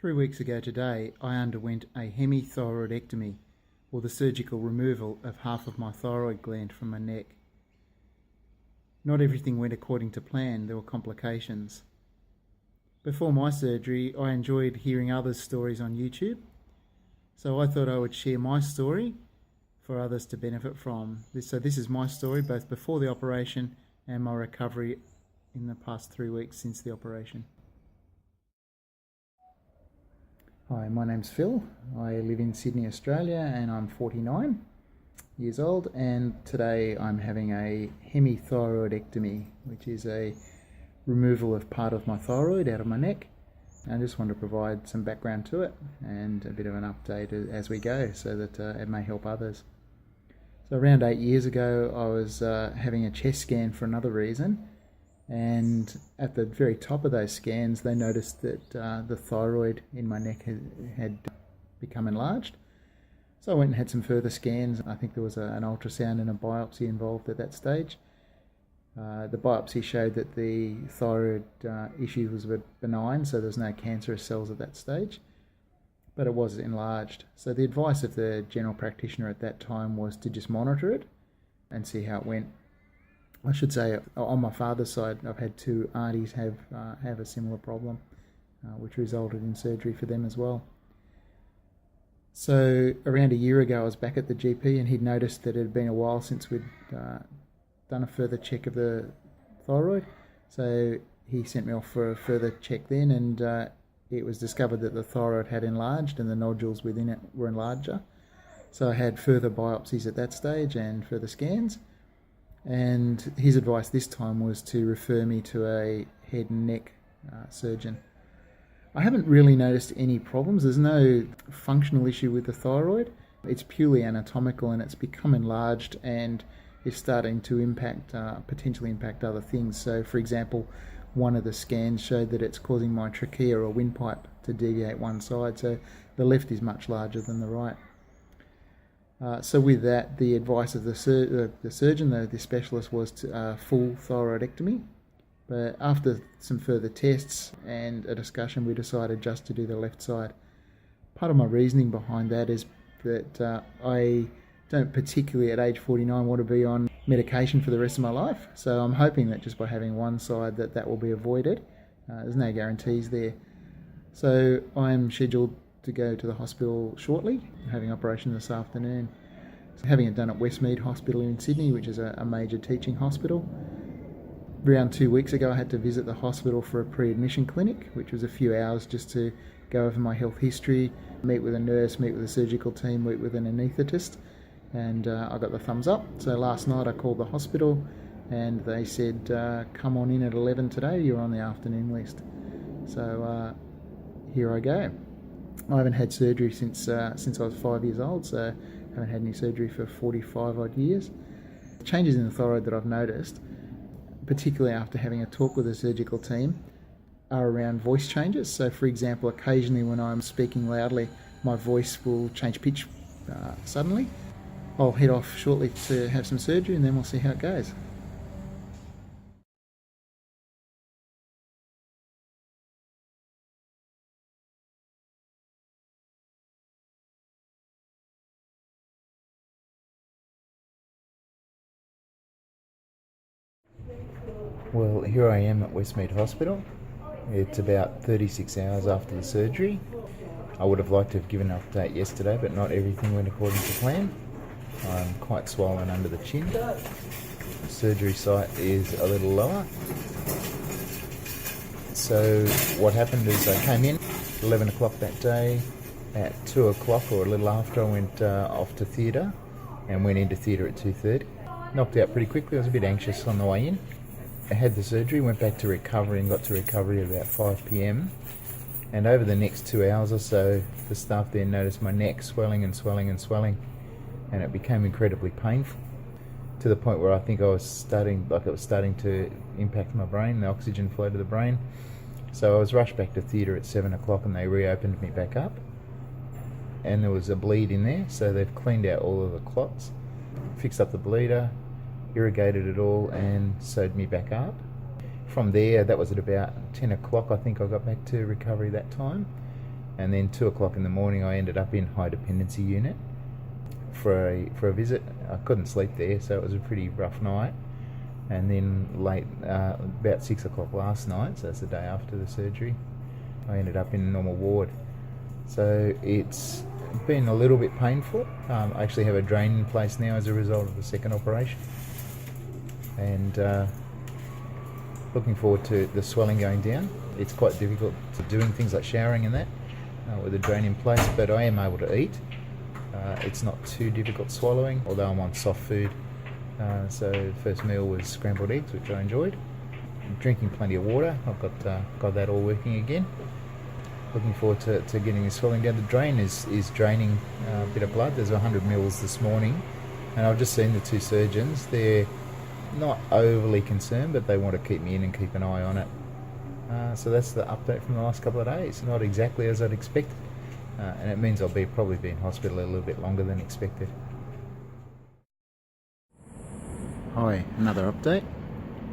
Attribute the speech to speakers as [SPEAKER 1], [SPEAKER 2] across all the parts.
[SPEAKER 1] 3 weeks ago today, I underwent a hemithyroidectomy, or the surgical removal of half of my thyroid gland from my neck. Not everything went according to plan, there were complications. Before my surgery, I enjoyed hearing others' stories on YouTube, so I thought I would share my story for others to benefit from. So this is my story, both before the operation and my recovery in the past 3 weeks since the operation. Hi, my name's Phil. I live in Sydney, Australia, and I'm 49 years old, and today I'm having a hemithyroidectomy, which is a removal of part of my thyroid out of my neck. I just want to provide some background to it and a bit of an update as we go so that it may help others. So around 8 years ago, I was having a chest scan for another reason, and at the very top of those scans they noticed that the thyroid in my neck had become enlarged. So I went and had some further scans. I think there was an ultrasound and a biopsy involved at that stage. The biopsy showed that the thyroid issue was benign, so there's no cancerous cells at that stage, but it was enlarged. So the advice of the general practitioner at that time was to just monitor it and see how it went. I should say, on my father's side, I've had two aunties have a similar problem, which resulted in surgery for them as well. So around a year ago, I was back at the GP, and he'd noticed that it had been a while since we'd done a further check of the thyroid. So he sent me off for a further check then, and it was discovered that the thyroid had enlarged and the nodules within it were larger. So I had further biopsies at that stage and further scans. And his advice this time was to refer me to a head and neck surgeon. I haven't really noticed any problems. There's no functional issue with the thyroid. It's purely anatomical, and it's become enlarged and is starting to potentially impact other things. So for example, one of the scans showed that it's causing my trachea or windpipe to deviate one side, so the left is much larger than the right. So with that, the advice of the surgeon, the specialist, was to full thyroidectomy. But after some further tests and a discussion, we decided just to do the left side. Part of my reasoning behind that is that I don't particularly, at age 49, want to be on medication for the rest of my life. So I'm hoping that just by having one side that will be avoided. There's no guarantees there. So I'm scheduled to go to the hospital shortly, having an operation this afternoon. So having it done at Westmead Hospital in Sydney, which is a major teaching hospital. Around 2 weeks ago, I had to visit the hospital for a pre-admission clinic, which was a few hours just to go over my health history, meet with a nurse, meet with a surgical team, meet with an anaesthetist, and I got the thumbs up. So last night I called the hospital and they said, come on in at 11 today, you're on the afternoon list. So here I go. I haven't had surgery since I was 5 years old, so I haven't had any surgery for 45 odd years. The changes in the thyroid that I've noticed, particularly after having a talk with the surgical team, are around voice changes. So for example, occasionally when I'm speaking loudly, my voice will change pitch suddenly. I'll head off shortly to have some surgery, and then we'll see how it goes. Well, here I am at Westmead Hospital. It's about 36 hours after the surgery. I would have liked to have given an update yesterday, but not everything went according to plan. I'm quite swollen under the chin. The surgery site is a little lower. So what happened is I came in at 11 o'clock that day. At 2 o'clock or a little after, I went off to theatre and went into theatre at 2:30. Knocked out pretty quickly. I was a bit anxious on the way in. I had the surgery, went back to recovery and got to recovery at about 5 p.m. And over the next 2 hours or so, the staff there noticed my neck swelling and swelling and swelling, and it became incredibly painful to the point where I think it was starting to impact my brain, the oxygen flow to the brain. So I was rushed back to theatre at 7 o'clock and they reopened me back up, and there was a bleed in there, so they've cleaned out all of the clots, fixed up the bleeder, irrigated it all and sewed me back up. From there, that was at about 10 o'clock, I think I got back to recovery that time,
[SPEAKER 2] and then 2 o'clock in the morning I ended up in high dependency unit for a visit. I couldn't sleep there, so it was a pretty rough night. And then late, about 6 o'clock last night, so that's the day after the surgery, I ended up in a normal ward. So it's been a little bit painful. I actually have a drain in place now as a result of the second operation, and looking forward to the swelling going down. It's quite difficult to doing things like showering and that with a drain in place, but I am able to eat. It's not too difficult swallowing, although I'm on soft food. So the first meal was scrambled eggs, which I enjoyed. I'm drinking plenty of water. I've got that all working again. Looking forward to getting the swelling down. The drain is draining a bit of blood. There's 100 mils this morning, and I've just seen the two surgeons. They're not overly concerned, but they want to keep me in and keep an eye on it. So that's the update from the last couple of days. Not exactly as I'd expected, and it means I'll probably be in hospital a little bit longer than expected. Hi, another update.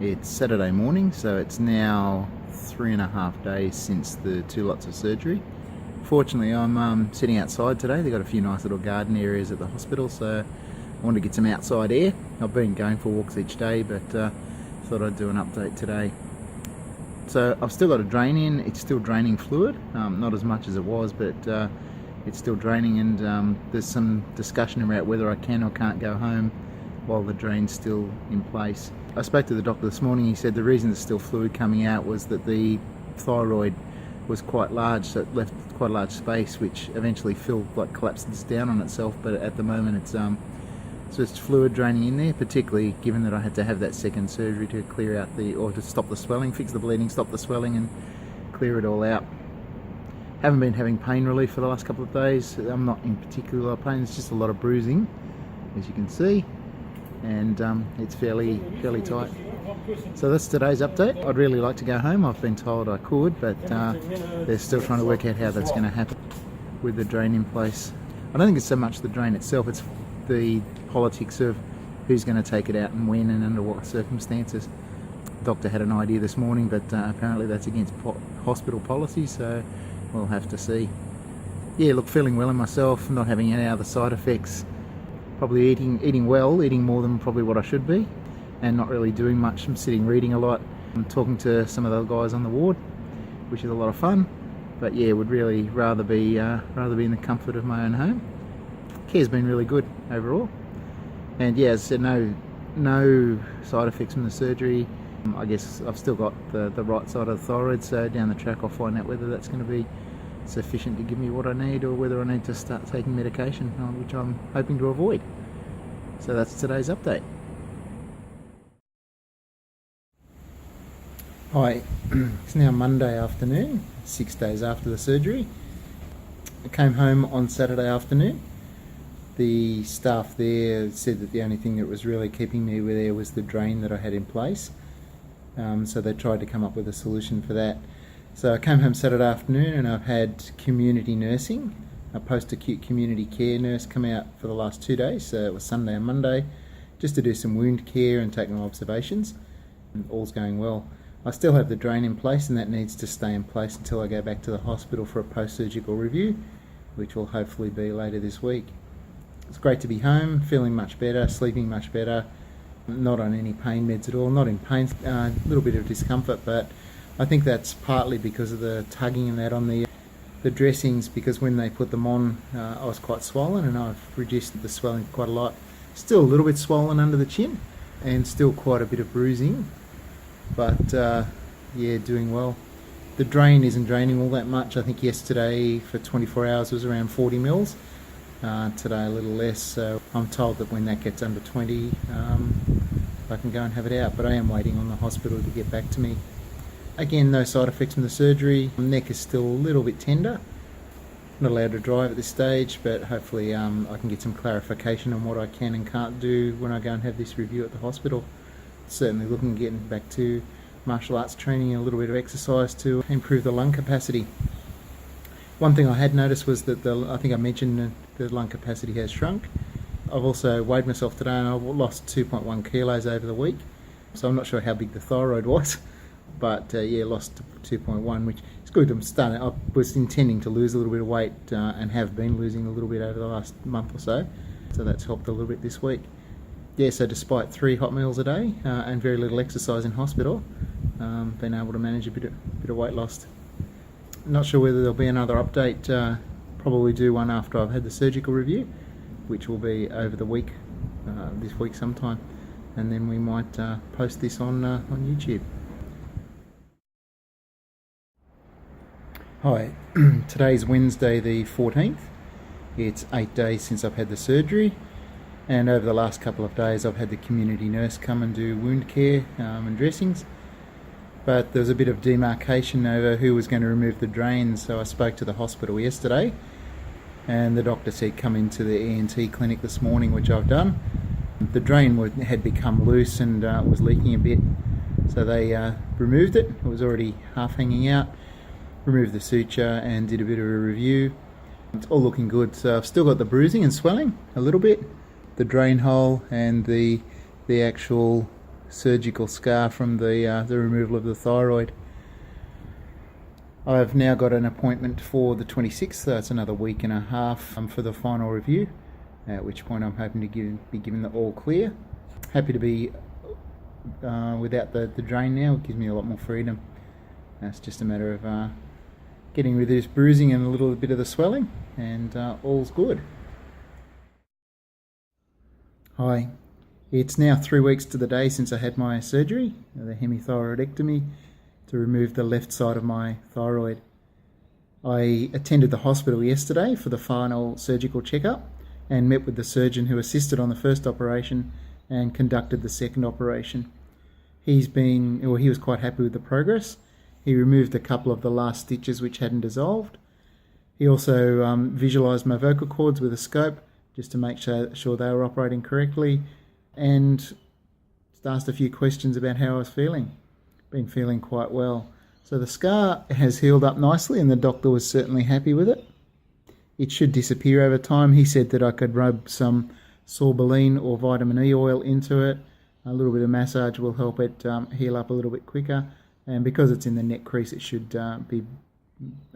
[SPEAKER 2] It's Saturday morning, so it's now 3.5 days since the 2 lots of surgery. Fortunately, I'm sitting outside today. They've got a few nice little garden areas at the hospital, so I wanted to get some outside air. I've been going for walks each day, but thought I'd do an update today. So I've still got a drain in. It's still draining fluid, not as much as it was, but it's still draining, and there's some discussion about whether I can or can't go home while the drain's still in place. I spoke to the doctor this morning. He said the reason there's still fluid coming out was that the thyroid was quite large, so it left quite a large space, which eventually collapses down on itself. But at the moment, it's just fluid draining in there. Particularly given that I had to have that second surgery to clear out to stop the swelling, fix the bleeding, stop the swelling, and clear it all out. Haven't been having pain relief for the last couple of days. I'm not in particular pain. It's just a lot of bruising, as you can see. And it's fairly tight. So that's today's update. I'd really like to go home. I've been told I could, but they're still trying to work out how that's going to happen with the drain in place. I don't think it's so much the drain itself, it's the politics of who's going to take it out and when and under what circumstances. The doctor had an idea this morning, but apparently that's against hospital policy, so we'll have to see. Yeah, look, feeling well in myself, not having any other side effects. Probably eating well, eating more than probably what I should be, and not really doing much. I'm sitting reading a lot. I'm talking to some of the guys on the ward, which is a lot of fun. But yeah, would really rather be in the comfort of my own home. Care's been really good overall, and yeah, as I said, no side effects from the surgery. I guess I've still got the right side of the thyroid, so down the track I'll find out whether that's going to be sufficient to give me what I need, or whether I need to start taking medication, which I'm hoping to avoid. So that's today's update. Hi, it's now Monday afternoon, 6 days after the surgery. I came home on Saturday afternoon. The staff there said that the only thing that was really keeping me there was the drain that I had in place. So they tried to come up with a solution for that. So I came home Saturday afternoon, and I've had community nursing, a post-acute community care nurse, come out for the last 2 days. So it was Sunday and Monday, just to do some wound care and take my observations. And all's going well. I still have the drain in place, and that needs to stay in place until I go back to the hospital for a post-surgical review, which will hopefully be later this week. It's great to be home, feeling much better, sleeping much better, not on any pain meds at all, not in pain, a little bit of discomfort, but I think that's partly because of the tugging and that on the dressings, because when they put them on I was quite swollen, and I've reduced the swelling quite a lot. Still a little bit swollen under the chin, and still quite a bit of bruising, but yeah, doing well. The drain isn't draining all that much. I think yesterday for 24 hours was around 40 mils. Today a little less, so I'm told that when that gets under 20 I can go and have it out, but I am waiting on the hospital to get back to me. Again, no side effects from the surgery. My neck is still a little bit tender. Not allowed to drive at this stage, but hopefully I can get some clarification on what I can and can't do when I go and have this review at the hospital. Certainly looking at getting back to martial arts training and a little bit of exercise to improve the lung capacity. One thing I had noticed was that I think I mentioned the lung capacity has shrunk. I've also weighed myself today, and I've lost 2.1 kilos over the week. So I'm not sure how big the thyroid was, but yeah, lost 2.1, which
[SPEAKER 1] it's good. I was intending to lose a little bit of weight and have been losing a little bit over the last month or so. So that's helped a little bit this week. Yeah, so despite 3 hot meals a day and very little exercise in hospital, been able to manage a bit of weight loss. Not sure whether there'll be another update. Probably do one after I've had the surgical review, which will be over the week, this week sometime, and then we might post this on YouTube. Hi, today's Wednesday the 14th. It's 8 days since I've had the surgery, and over the last couple of days I've had the community nurse come and do wound care and dressings. But there was a bit of demarcation over who was going to remove the drains, so I spoke to the hospital yesterday, and the doctor said come into the ENT clinic this morning, which I've done. The drain had become loose and was leaking a bit, so they removed it. It was already half hanging out, removed the suture and did a bit of a review. It's all looking good. So I've still got the bruising and swelling a little bit, the drain hole and the actual surgical scar from the removal of the thyroid. I've now got an appointment for the 26th, so it's another week and a half for the final review, at which point I'm hoping to be given the all clear. Happy to be without the drain now. It gives me a lot more freedom. It's just a matter of getting rid of this bruising and a little bit of the swelling, and all's good. Hi. It's now 3 weeks to the day since I had my surgery, the hemithyroidectomy, to remove the left side of my thyroid. I attended the hospital yesterday for the final surgical checkup and met with the surgeon who assisted on the first operation and conducted the second operation. He was quite happy with the progress. He removed a couple of the last stitches which hadn't dissolved. He also visualised my vocal cords with a scope just to make sure they were operating correctly, and just asked a few questions about how I was feeling. Been feeling quite well. So the scar has healed up nicely, and the doctor was certainly happy with it. It should disappear over time. He said that I could rub some sorbeline or vitamin E oil into it. A little bit of massage will help it heal up a little bit quicker, and because it's in the neck crease, it should be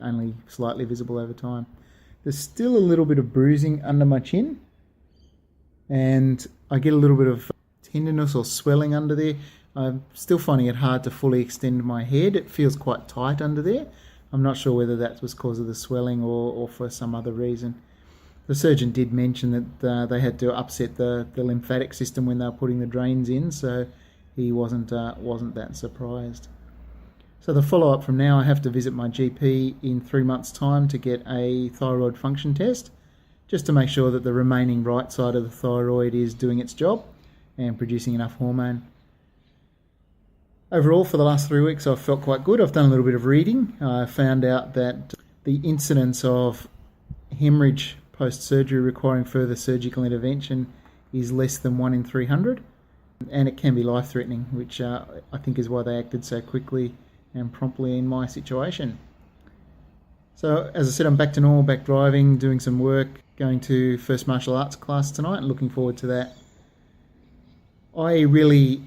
[SPEAKER 1] only slightly visible over time. There's still a little bit of bruising under my chin, and I get a little bit of tenderness or swelling under there. I'm still finding it hard to fully extend my head. It feels quite tight under there. I'm not sure whether that was because of the swelling or for some other reason. The surgeon did mention that they had to upset the lymphatic system when they were putting the drains in, so he wasn't that surprised. So the follow-up from now, I have to visit my GP in 3 months' time to get a thyroid function test, just to make sure that the remaining right side of the thyroid is doing its job and producing enough hormone. Overall, for the last 3 weeks, I've felt quite good. I've done a little bit of reading. I found out that the incidence of hemorrhage post-surgery requiring further surgical intervention is less than 1 in 300, and it can be life-threatening, which I think is why they acted so quickly and promptly in my situation. So, as I said, I'm back to normal, back driving, doing some work, going to first martial arts class tonight, and looking forward to that. I really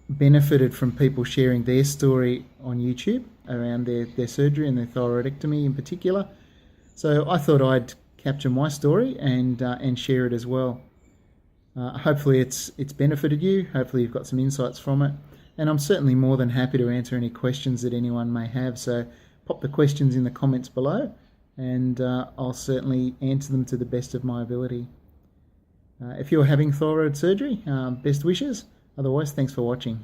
[SPEAKER 1] benefited from people sharing their story on YouTube around their surgery and their thyroidectomy in particular. So I thought I'd capture my story and share it as well. Hopefully it's benefited you. Hopefully you've got some insights from it. And I'm certainly more than happy to answer any questions that anyone may have. So pop the questions in the comments below, and I'll certainly answer them to the best of my ability. If you're having thyroid surgery, best wishes. Otherwise, thanks for watching.